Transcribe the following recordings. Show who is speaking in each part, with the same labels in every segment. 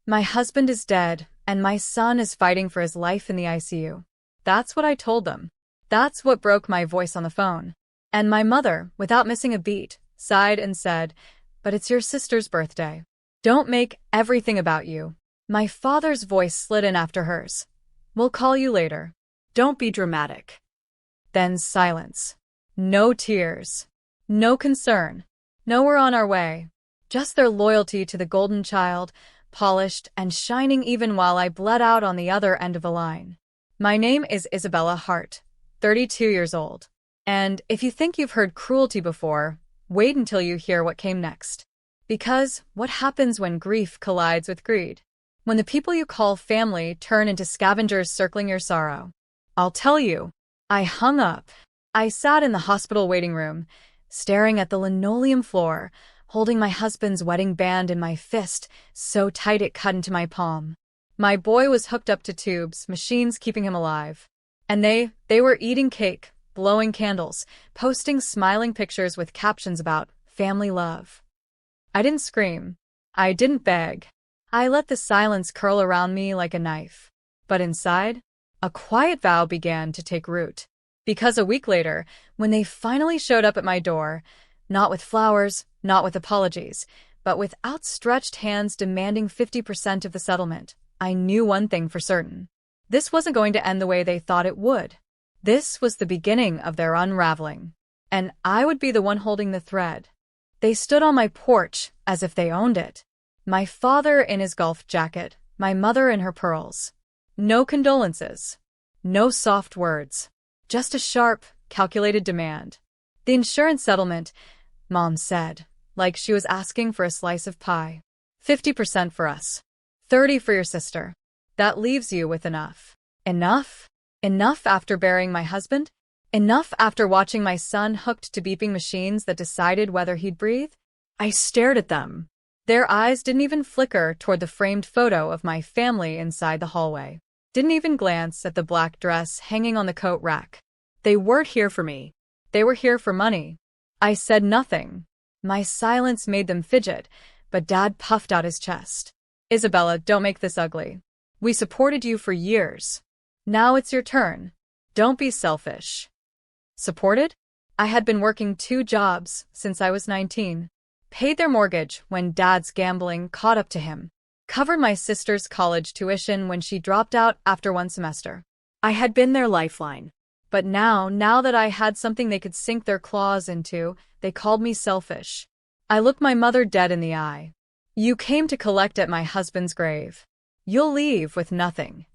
Speaker 1: My husband is dead, and my son is fighting for his life in the ICU. That's what I told them. That's what broke my voice on the phone. And my mother, without missing a beat, sighed and said, "But it's your sister's birthday. Don't make everything about you." My father's voice slid in after hers. "We'll call you later. Don't be dramatic." Then silence. No tears. No concern. No, we're on our way. Just their loyalty to the golden child, polished and shining even while I bled out on the other end of the line. My name is Isabella Hart, 32 years old. And if you think you've heard cruelty before, wait until you hear what came next. Because what happens when grief collides with greed? When the people you call family turn into scavengers circling your sorrow? I'll tell you. I hung up. I sat in the hospital waiting room, staring at the linoleum floor, holding my husband's wedding band in my fist, so tight it cut into my palm. My boy was hooked up to tubes, machines keeping him alive. And they were eating cake, blowing candles, posting smiling pictures with captions about family love. I didn't scream. I didn't beg. I let the silence curl around me like a knife. But inside, a quiet vow began to take root. Because a week later, when they finally showed up at my door, not with flowers, not with apologies, but with outstretched hands demanding 50% of the settlement, I knew one thing for certain. This wasn't going to end the way they thought it would. This was the beginning of their unraveling. And I would be the one holding the thread. They stood on my porch as if they owned it. My father in his golf jacket, my mother in her pearls. No condolences. No soft words. Just a sharp, calculated demand. The insurance settlement, Mom said, like she was asking for a slice of pie. 50% for us. 30% for your sister. That leaves you with enough. Enough? Enough after burying my husband? Enough after watching my son hooked to beeping machines that decided whether he'd breathe? I stared at them. Their eyes didn't even flicker toward the framed photo of my family inside the hallway. Didn't even glance at the black dress hanging on the coat rack. They weren't here for me. They were here for money. I said nothing. My silence made them fidget, but Dad puffed out his chest. "Isabella, don't make this ugly. We supported you for years. Now it's your turn. Don't be selfish." Supported? I had been working 2 jobs since I was 19. Paid their mortgage when Dad's gambling caught up to him. Covered my sister's college tuition when she dropped out after 1 semester. I had been their lifeline. But now that I had something they could sink their claws into, they called me selfish. I looked my mother dead in the eye. "You came to collect at my husband's grave. You'll leave with nothing."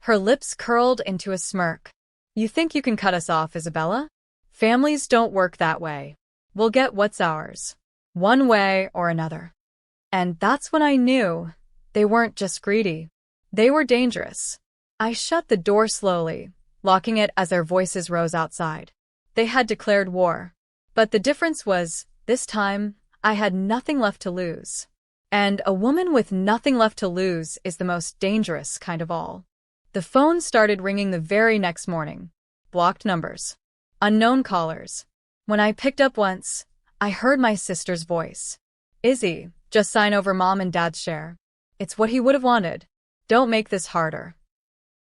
Speaker 1: Her lips curled into a smirk. "You think you can cut us off, Isabella? Families don't work that way. We'll get what's ours, one way or another." And that's when I knew they weren't just greedy. They were dangerous. I shut the door slowly, locking it as their voices rose outside. They had declared war. But the difference was, this time, I had nothing left to lose. And a woman with nothing left to lose is the most dangerous kind of all. The phone started ringing the very next morning. Blocked numbers. Unknown callers. When I picked up once, I heard my sister's voice. "Izzy, just sign over Mom and Dad's share. It's what he would have wanted. Don't make this harder."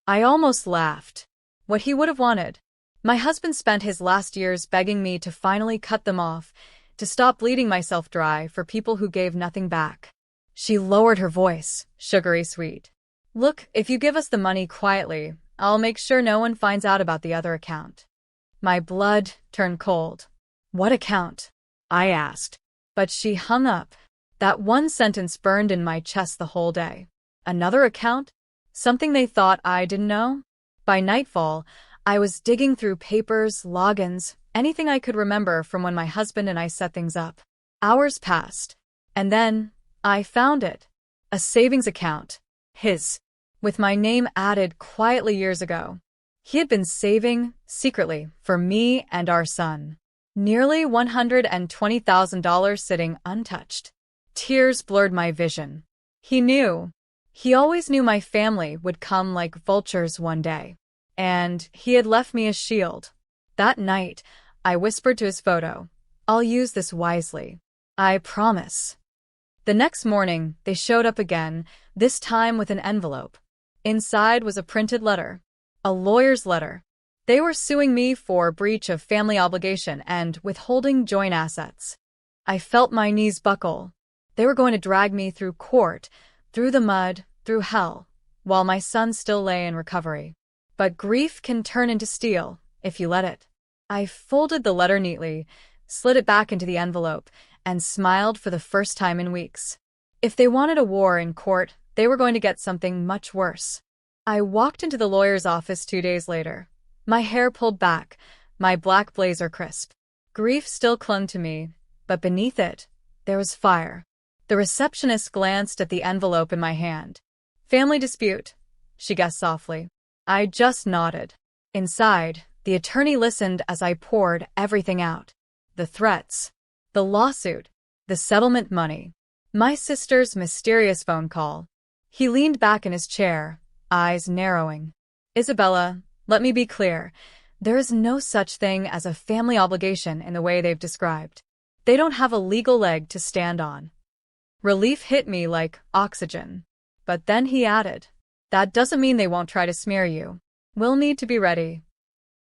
Speaker 1: I almost laughed. What he would have wanted. My husband spent his last years begging me to finally cut them off, to stop bleeding myself dry for people who gave nothing back. She lowered her voice, sugary sweet. "Look, if you give us the money quietly, I'll make sure no one finds out about the other account." My blood turned cold. "What account?" I asked. But she hung up. That one sentence burned in my chest the whole day. Another account? Something they thought I didn't know? By nightfall, I was digging through papers, logins, anything I could remember from when my husband and I set things up. Hours passed. And then, I found it. A savings account. His. With my name added quietly years ago. He had been saving, secretly, for me and our son. Nearly $120,000 sitting untouched. Tears blurred my vision. He knew. He always knew my family would come like vultures one day. And he had left me a shield. That night, I whispered to his photo, "I'll use this wisely. I promise." The next morning, they showed up again, this time with an envelope. Inside was a printed letter. A lawyer's letter. They were suing me for breach of family obligation and withholding joint assets. I felt my knees buckle. They were going to drag me through court, through the mud, through hell, while my son still lay in recovery. But grief can turn into steel, if you let it. I folded the letter neatly, slid it back into the envelope, and smiled for the first time in weeks. If they wanted a war in court, they were going to get something much worse. I walked into the lawyer's office 2 days later, my hair pulled back, my black blazer crisp. Grief still clung to me, but beneath it, there was fire. The receptionist glanced at the envelope in my hand. "Family dispute," she guessed softly. I just nodded. Inside, the attorney listened as I poured everything out. The threats, the lawsuit, the settlement money, my sister's mysterious phone call. He leaned back in his chair, eyes narrowing. "Isabella, let me be clear. There is no such thing as a family obligation in the way they've described. They don't have a legal leg to stand on." Relief hit me like oxygen. But then he added, "That doesn't mean they won't try to smear you. We'll need to be ready."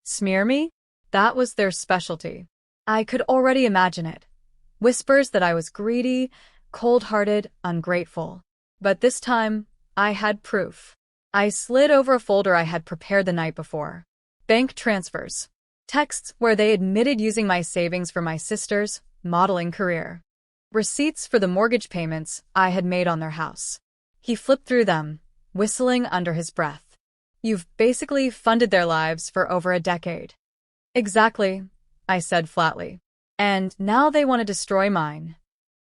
Speaker 1: Smear me? That was their specialty. I could already imagine it. Whispers that I was greedy, cold-hearted, ungrateful. But this time, I had proof. I slid over a folder I had prepared the night before. Bank transfers. Texts where they admitted using my savings for my sister's modeling career. Receipts for the mortgage payments I had made on their house. He flipped through them, whistling under his breath. "You've basically funded their lives for over a decade." "Exactly," I said flatly. "And now they want to destroy mine."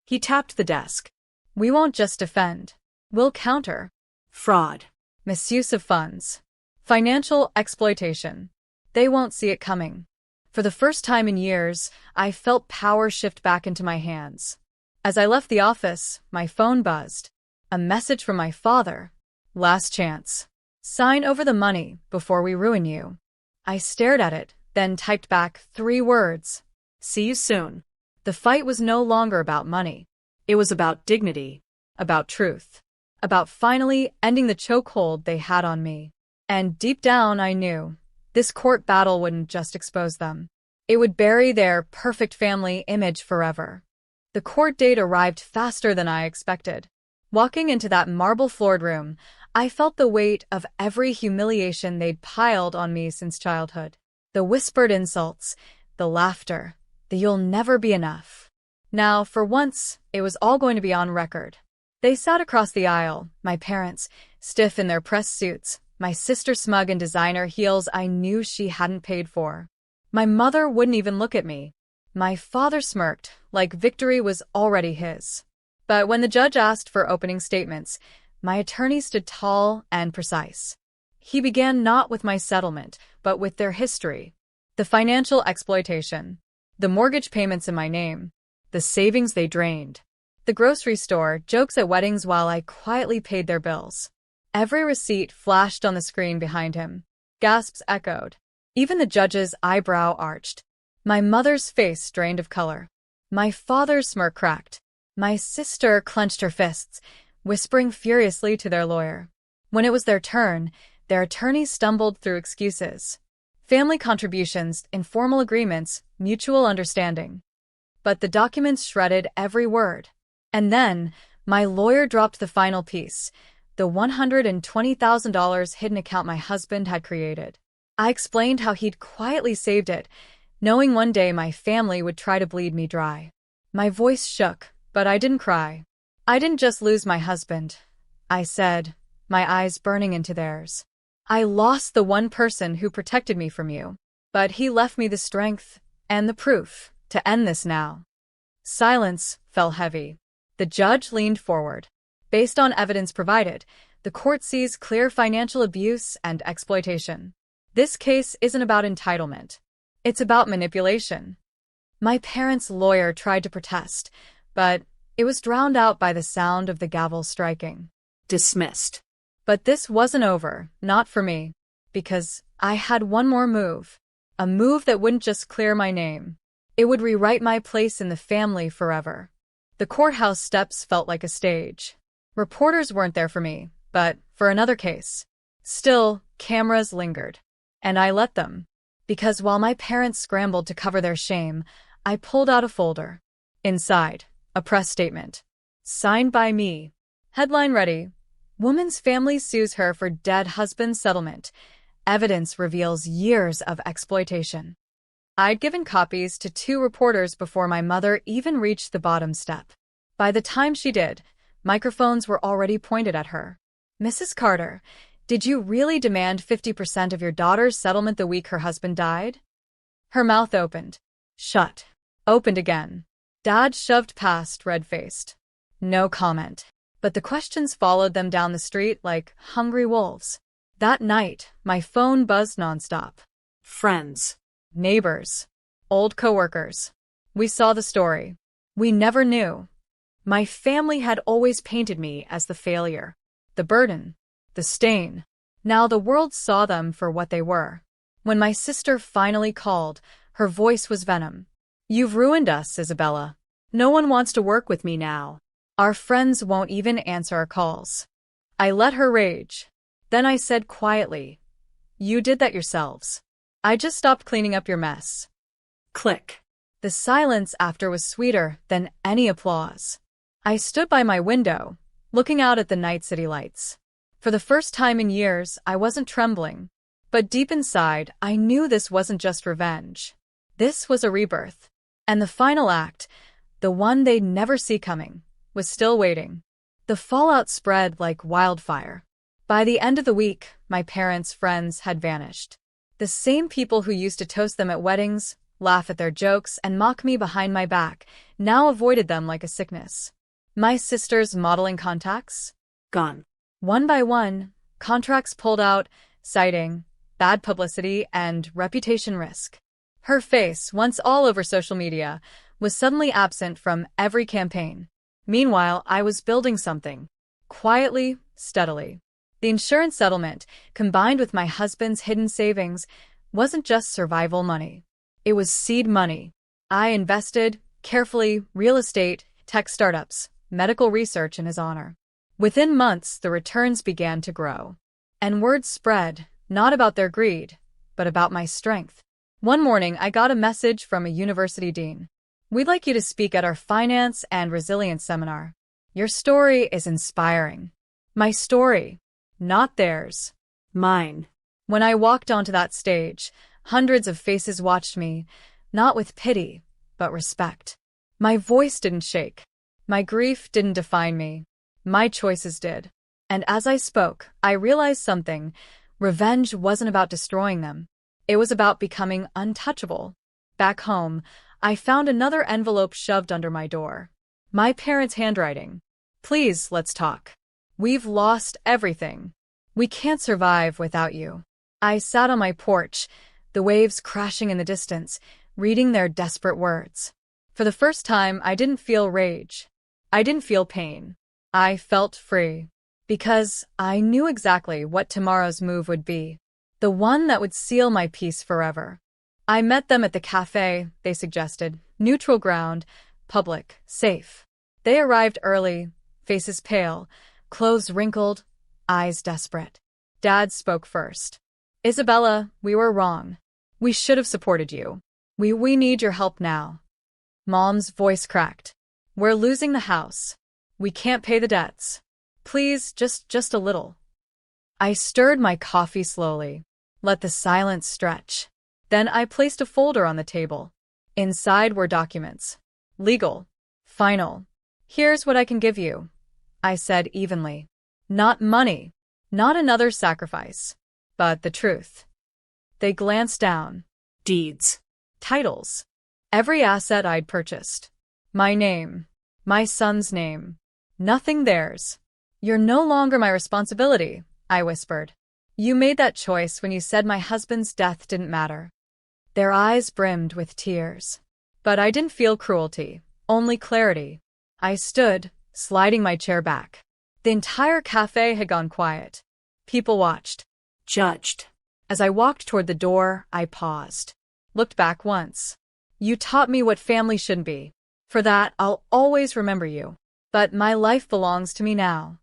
Speaker 1: He tapped the desk. "We won't just defend. We'll counter. Fraud. Misuse of funds. Financial exploitation. They won't see it coming." For the first time in years, I felt power shift back into my hands. As I left the office, my phone buzzed. A message from my father. "Last chance. Sign over the money before we ruin you." I stared at it, then typed back 3 words. "See you soon." The fight was no longer about money. It was about dignity, about truth, about finally ending the chokehold they had on me. And deep down, I knew this court battle wouldn't just expose them. It would bury their perfect family image forever. The court date arrived faster than I expected. Walking into that marble-floored room, I felt the weight of every humiliation they'd piled on me since childhood. The whispered insults, the laughter, the "you'll never be enough." Now, for once, it was all going to be on record. They sat across the aisle, my parents, stiff in their press suits, my sister smug in designer heels I knew she hadn't paid for. My mother wouldn't even look at me. My father smirked, like victory was already his. But when the judge asked for opening statements, my attorney stood tall and precise. He began not with my settlement, but with their history. The financial exploitation. The mortgage payments in my name. The savings they drained. The grocery store, jokes at weddings while I quietly paid their bills. Every receipt flashed on the screen behind him. Gasps echoed. Even the judge's eyebrow arched. My mother's face drained of color. My father's smirk cracked. My sister clenched her fists, whispering furiously to their lawyer. When it was their turn, their attorney stumbled through excuses. Family contributions, informal agreements, mutual understanding. But the documents shredded every word. And then, my lawyer dropped the final piece, the $120,000 hidden account my husband had created. I explained how he'd quietly saved it, knowing one day my family would try to bleed me dry. My voice shook, but I didn't cry. "I didn't just lose my husband," I said, my eyes burning into theirs. "I lost the one person who protected me from you. But he left me the strength and the proof to end this now." Silence fell heavy. The judge leaned forward. "Based on evidence provided, the court sees clear financial abuse and exploitation. This case isn't about entitlement. It's about manipulation." My parents' lawyer tried to protest, but it was drowned out by the sound of the gavel striking. Dismissed. But this wasn't over, not for me, because I had one more move. A move that wouldn't just clear my name. It would rewrite my place in the family forever. The courthouse steps felt like a stage. Reporters weren't there for me, but for another case. Still, cameras lingered. And I let them. Because while my parents scrambled to cover their shame, I pulled out a folder. Inside, a press statement. Signed by me. Headline ready. Woman's family sues her for dead husband's settlement. Evidence reveals years of exploitation. I'd given copies to 2 reporters before my mother even reached the bottom step. By the time she did, microphones were already pointed at her. Mrs. Carter, did you really demand 50% of your daughter's settlement the week her husband died? Her mouth opened. Shut. Opened again. Dad shoved past, red-faced. No comment. But the questions followed them down the street like hungry wolves. That night, my phone buzzed nonstop. Friends. Neighbors. Old coworkers. We saw the story. We never knew. My family had always painted me as the failure, the burden, the stain. Now the world saw them for what they were. When my sister finally called, her voice was venom. You've ruined us, Isabella. No one wants to work with me now. Our friends won't even answer our calls. I let her rage. Then I said quietly, you did that yourselves. I just stopped cleaning up your mess. Click. The silence after was sweeter than any applause. I stood by my window, looking out at the night city lights. For the first time in years, I wasn't trembling. But deep inside, I knew this wasn't just revenge. This was a rebirth. And the final act, the one they'd never see coming, was still waiting. The fallout spread like wildfire. By the end of the week, my parents' friends had vanished. The same people who used to toast them at weddings, laugh at their jokes, and mock me behind my back, now avoided them like a sickness. My sister's modeling contacts? Gone. One by one, contracts pulled out, citing bad publicity and reputation risk. Her face, once all over social media, was suddenly absent from every campaign. Meanwhile, I was building something. Quietly, steadily. The insurance settlement, combined with my husband's hidden savings, wasn't just survival money. It was seed money. I invested, carefully, real estate, tech startups, medical research in his honor. Within months, the returns began to grow. And word spread, not about their greed, but about my strength. One morning, I got a message from a university dean. We'd like you to speak at our finance and resilience seminar. Your story is inspiring. My story. Not theirs. Mine. When I walked onto that stage, hundreds of faces watched me, not with pity, but respect. My voice didn't shake. My grief didn't define me. My choices did. And as I spoke, I realized something. Revenge wasn't about destroying them. It was about becoming untouchable. Back home, I found another envelope shoved under my door. My parents' handwriting. Please, let's talk. We've lost everything. We can't survive without you. I sat on my porch, the waves crashing in the distance, reading their desperate words. For the first time, I didn't feel rage. I didn't feel pain. I felt free. Because I knew exactly what tomorrow's move would be. The one that would seal my peace forever. I met them at the cafe, they suggested. Neutral ground, public, safe. They arrived early, faces pale, clothes wrinkled, eyes desperate. Dad spoke first. Isabella, we were wrong. We should have supported you. We need your help now. Mom's voice cracked. We're losing the house. We can't pay the debts. Please, just a little. I stirred my coffee slowly, let the silence stretch. Then I placed a folder on the table. Inside were documents. Legal. Final. Here's what I can give you, I said evenly. Not money. Not another sacrifice. But the truth. They glanced down. Deeds. Titles. Every asset I'd purchased. My name. My son's name. Nothing theirs. You're no longer my responsibility, I whispered. You made that choice when you said my husband's death didn't matter. Their eyes brimmed with tears. But I didn't feel cruelty, only clarity. I stood, sliding my chair back. The entire cafe had gone quiet. People watched. Judged. As I walked toward the door, I paused. Looked back once. You taught me what family shouldn't be. For that, I'll always remember you. But my life belongs to me now.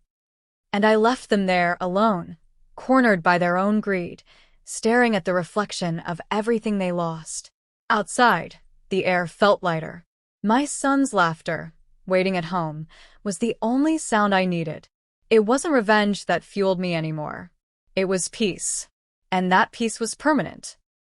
Speaker 1: And I left them there alone, cornered by their own greed, staring at the reflection of everything they lost. Outside, the air felt lighter. My son's laughter, waiting at home, was the only sound I needed. It wasn't revenge that fueled me anymore. It was peace. And that peace was permanent.